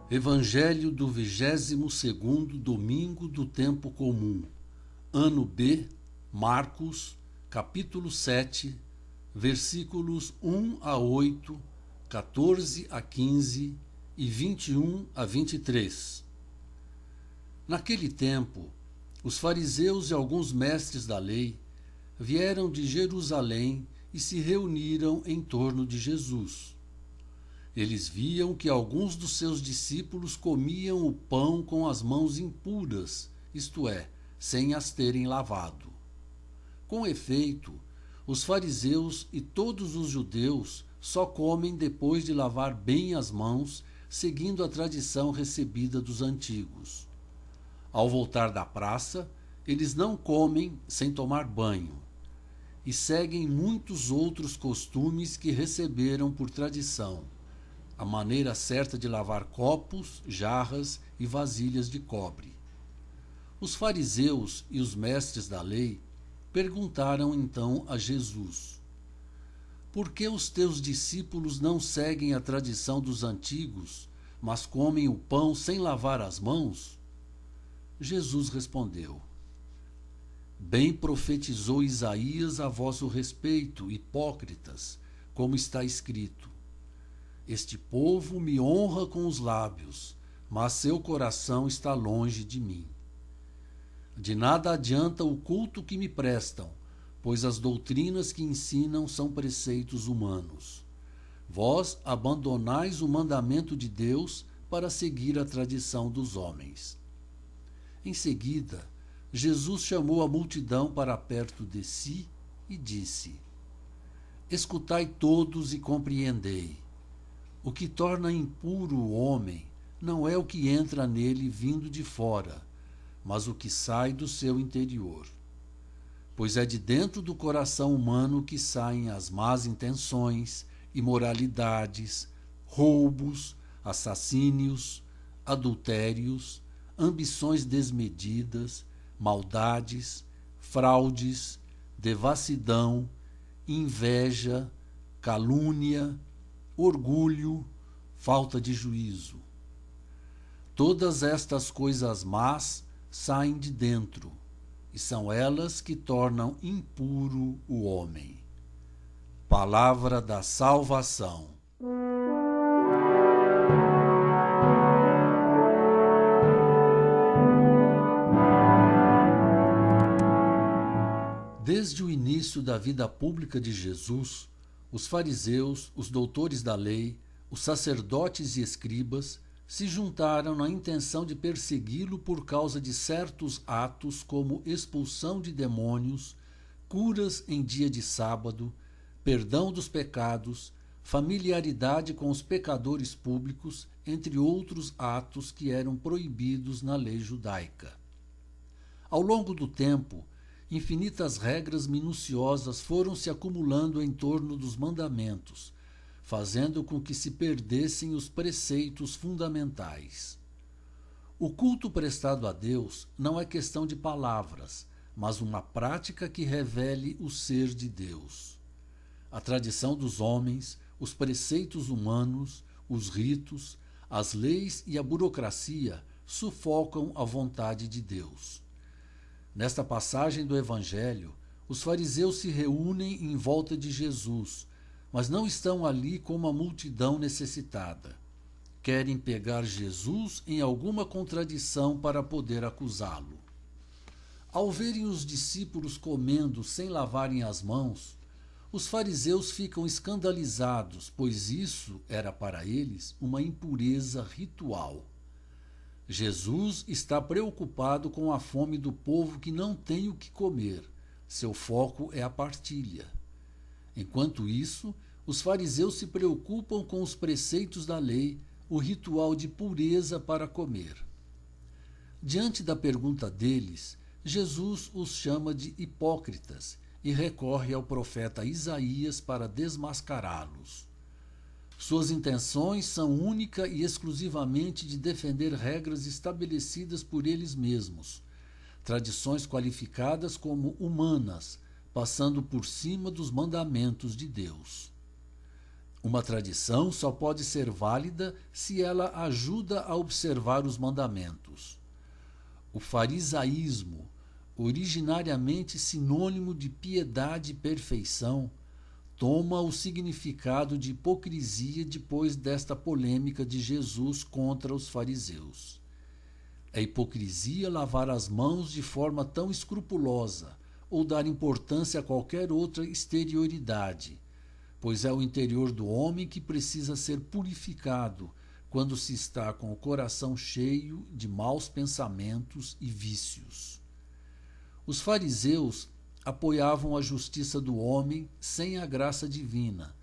Evangelho do 22º domingo do tempo comum, ano B, Marcos, capítulo 7, versículos 1 a 8, 14 a 15 e 21 a 23. Naquele tempo, os fariseus e alguns mestres da lei vieram de Jerusalém e se reuniram em torno de Jesus. Eles viam que alguns dos seus discípulos comiam o pão com as mãos impuras, isto é, sem as terem lavado. Com efeito, os fariseus e todos os judeus só comem depois de lavar bem as mãos, seguindo a tradição recebida dos antigos. Ao voltar da praça, eles não comem sem tomar banho, e seguem muitos outros costumes que receberam por tradição. A maneira certa de lavar copos, jarras e vasilhas de cobre. Os fariseus e os mestres da lei perguntaram então a Jesus: por que os teus discípulos não seguem a tradição dos antigos, mas comem o pão sem lavar as mãos? Jesus respondeu: bem profetizou Isaías a vosso respeito, hipócritas, como está escrito: este povo me honra com os lábios, mas seu coração está longe de mim. De nada adianta o culto que me prestam, pois as doutrinas que ensinam são preceitos humanos. Vós abandonais o mandamento de Deus para seguir a tradição dos homens. Em seguida, Jesus chamou a multidão para perto de si e disse: escutai todos e compreendei. O que torna impuro o homem não é o que entra nele vindo de fora, mas o que sai do seu interior. Pois é de dentro do coração humano que saem as más intenções, imoralidades, roubos, assassínios, adultérios, ambições desmedidas, maldades, fraudes, devassidão, inveja, calúnia, orgulho, falta de juízo. Todas estas coisas más saem de dentro, e são elas que tornam impuro o homem. Palavra da salvação. Desde o início da vida pública de Jesus, os fariseus, os doutores da lei, os sacerdotes e escribas se juntaram na intenção de persegui-lo por causa de certos atos como expulsão de demônios, curas em dia de sábado, perdão dos pecados, familiaridade com os pecadores públicos, entre outros atos que eram proibidos na lei judaica. Ao longo do tempo, infinitas regras minuciosas foram se acumulando em torno dos mandamentos, fazendo com que se perdessem os preceitos fundamentais. O culto prestado a Deus não é questão de palavras, mas uma prática que revele o ser de Deus. A tradição dos homens, os preceitos humanos, os ritos, as leis e a burocracia sufocam a vontade de Deus. Nesta passagem do Evangelho, os fariseus se reúnem em volta de Jesus, mas não estão ali com uma multidão necessitada. Querem pegar Jesus em alguma contradição para poder acusá-lo. Ao verem os discípulos comendo sem lavarem as mãos, os fariseus ficam escandalizados, pois isso era para eles uma impureza ritual. Jesus está preocupado com a fome do povo que não tem o que comer. Seu foco é a partilha. Enquanto isso, os fariseus se preocupam com os preceitos da lei, o ritual de pureza para comer. Diante da pergunta deles, Jesus os chama de hipócritas e recorre ao profeta Isaías para desmascará-los. Suas intenções são única e exclusivamente de defender regras estabelecidas por eles mesmos, tradições qualificadas como humanas, passando por cima dos mandamentos de Deus. Uma tradição só pode ser válida se ela ajuda a observar os mandamentos. O farisaísmo, originariamente sinônimo de piedade e perfeição, toma o significado de hipocrisia depois desta polêmica de Jesus contra os fariseus. É hipocrisia lavar as mãos de forma tão escrupulosa ou dar importância a qualquer outra exterioridade, pois é o interior do homem que precisa ser purificado quando se está com o coração cheio de maus pensamentos e vícios. Os fariseus apoiavam a justiça do homem sem a graça divina,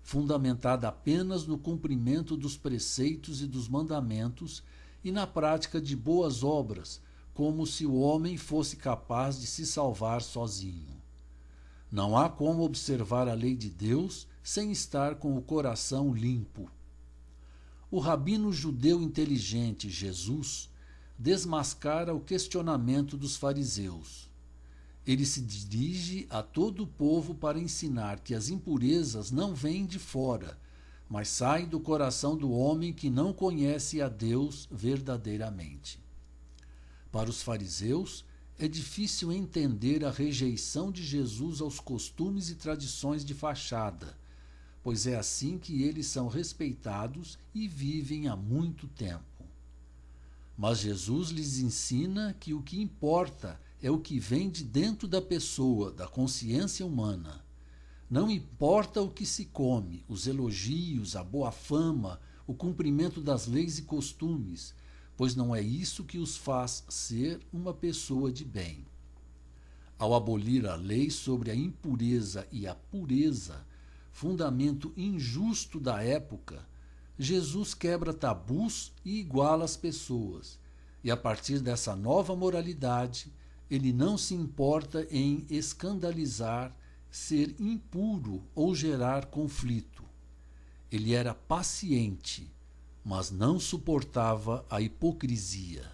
fundamentada apenas no cumprimento dos preceitos e dos mandamentos e na prática de boas obras, como se o homem fosse capaz de se salvar sozinho. Não há como observar a lei de Deus sem estar com o coração limpo. O rabino judeu inteligente Jesus desmascara o questionamento dos fariseus. Ele se dirige a todo o povo para ensinar que as impurezas não vêm de fora, mas saem do coração do homem que não conhece a Deus verdadeiramente. Para os fariseus, é difícil entender a rejeição de Jesus aos costumes e tradições de fachada, pois é assim que eles são respeitados e vivem há muito tempo. Mas Jesus lhes ensina que o que importa é o que vem de dentro da pessoa, da consciência humana. Não importa o que se come, os elogios, a boa fama, o cumprimento das leis e costumes, pois não é isso que os faz ser uma pessoa de bem. Ao abolir a lei sobre a impureza e a pureza, fundamento injusto da época, Jesus quebra tabus e iguala as pessoas, e a partir dessa nova moralidade, ele não se importa em escandalizar, ser impuro ou gerar conflito. Ele era paciente, mas não suportava a hipocrisia.